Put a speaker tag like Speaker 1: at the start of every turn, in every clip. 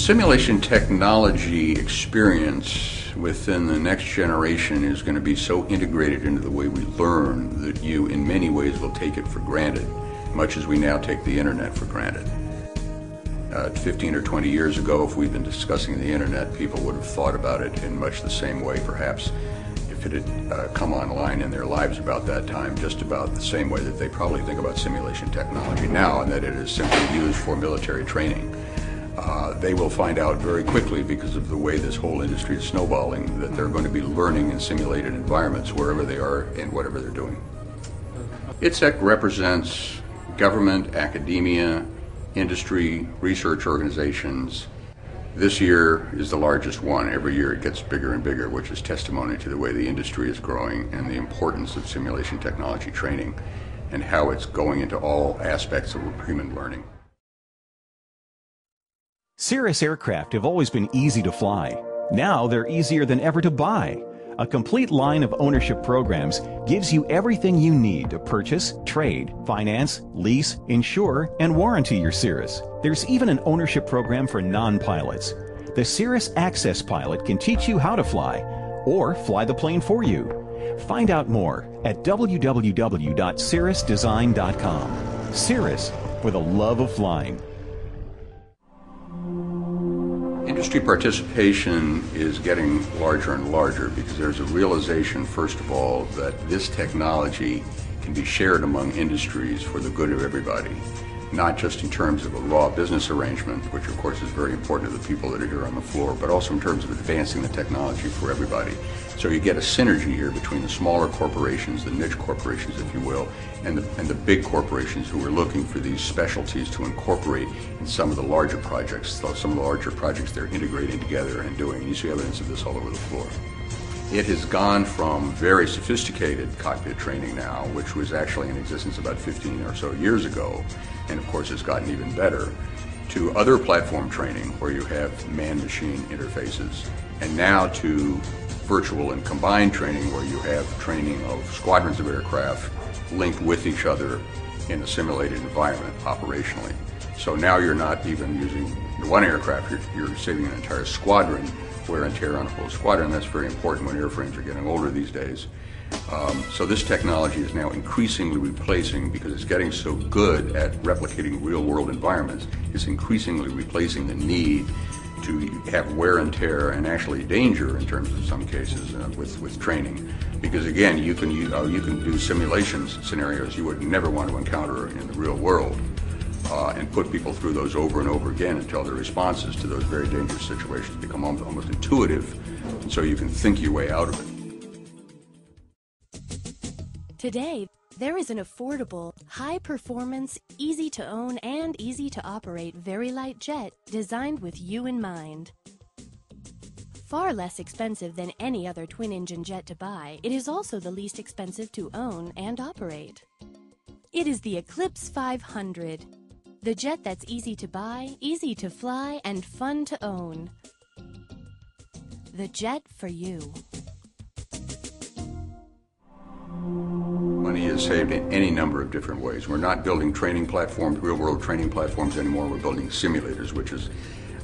Speaker 1: Simulation technology experience within the next generation is going to be so integrated into the way we learn that you, in many ways, will take it for granted, much as we now take the internet for granted. 15 or 20 years ago, if we'd been discussing the internet, people would have thought about it in much the same way, perhaps, if it had come online in their lives about that time, just about the same way that they probably think about simulation technology now, and that it is simply used for military training. They will find out very quickly, because of the way this whole industry is snowballing, that they're going to be learning in simulated environments wherever they are and whatever they're doing. ITSEC represents government, academia, industry, research organizations. This year is the largest one. Every year it gets bigger and bigger, which is testimony to the way the industry is growing and the importance of simulation technology training and how it's going into all aspects of human learning.
Speaker 2: Cirrus aircraft have always been easy to fly. Now they're easier than ever to buy. A complete line of ownership programs gives you everything you need to purchase, trade, finance, lease, insure, and warranty your Cirrus. There's even an ownership program for non-pilots. The Cirrus Access Pilot can teach you how to fly, or fly the plane for you. Find out more at www.cirrusdesign.com. Cirrus, for the love of flying.
Speaker 1: Industry participation is getting larger and larger because there's a realization, first of all, that this technology can be shared among industries for the good of everybody, not just in terms of a raw business arrangement, which of course is very important to the people that are here on the floor, but also in terms of advancing the technology for everybody. So you get a synergy here between the smaller corporations, the niche corporations, if you will, and the big corporations who are looking for these specialties to incorporate in some of the larger projects. So some of the larger projects they're integrating together and doing. You see evidence of this all over the floor. It has gone from very sophisticated cockpit training now, which was actually in existence about 15 or so years ago, and of course it's gotten even better, to other platform training where you have man-machine interfaces, and now to virtual and combined training where you have training of squadrons of aircraft linked with each other in a simulated environment operationally. So now you're not even using one aircraft, you're saving an entire squadron, wear and tear on a whole squadron. That's very important when airframes are getting older these days. So this technology is now increasingly replacing, because it's getting so good at replicating real-world environments, it's increasingly replacing the need to have wear and tear and actually danger in terms of some cases with training. Because again, you can do simulations scenarios you would never want to encounter in the real world, and put people through those over and over again until their responses to those very dangerous situations become almost intuitive, and so you can think your way out of it.
Speaker 3: Today, there is an affordable, high-performance, easy-to-own and easy-to-operate very light jet designed with you in mind. Far less expensive than any other twin-engine jet to buy, it is also the least expensive to own and operate. It is the Eclipse 500, the jet that's easy to buy, easy to fly, and fun to own. The jet for you.
Speaker 1: Money is saved in any number of different ways. We're not building training platforms, real-world training platforms anymore. We're building simulators, which is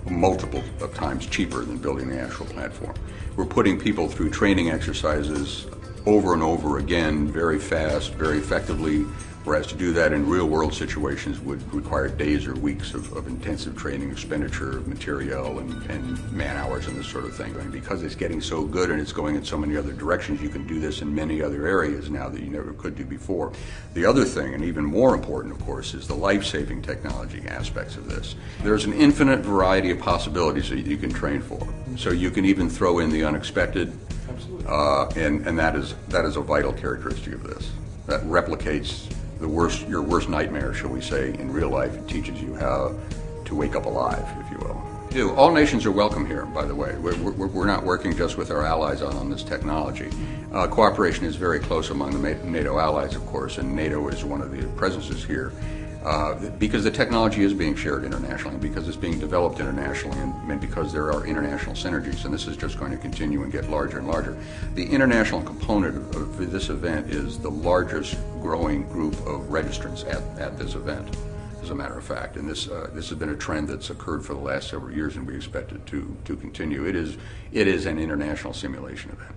Speaker 1: multiple of times cheaper than building the actual platform. We're putting people through training exercises over and over again, very fast, very effectively, whereas to do that in real-world situations would require days or weeks of intensive training, expenditure of material and man-hours and this sort of thing. And because it's getting so good and it's going in so many other directions, you can do this in many other areas now that you never could do before. The other thing, and even more important, of course, is the life-saving technology aspects of this. There's an infinite variety of possibilities that you can train for. So you can even throw in the unexpected, and that is a vital characteristic of this. That replicates your worst nightmare, shall we say, in real life. It teaches you how to wake up alive, if you will. All nations are welcome here, by the way. We're not working just with our allies on this technology. Cooperation is very close among the NATO allies, of course, and NATO is one of the presences here. Because the technology is being shared internationally, because it's being developed internationally, and because there are international synergies, and this is just going to continue and get larger and larger. The international component of this event is the largest growing group of registrants at this event. as a matter of fact. And this has been a trend that's occurred for the last several years, and we expect it to continue. It is an international simulation event.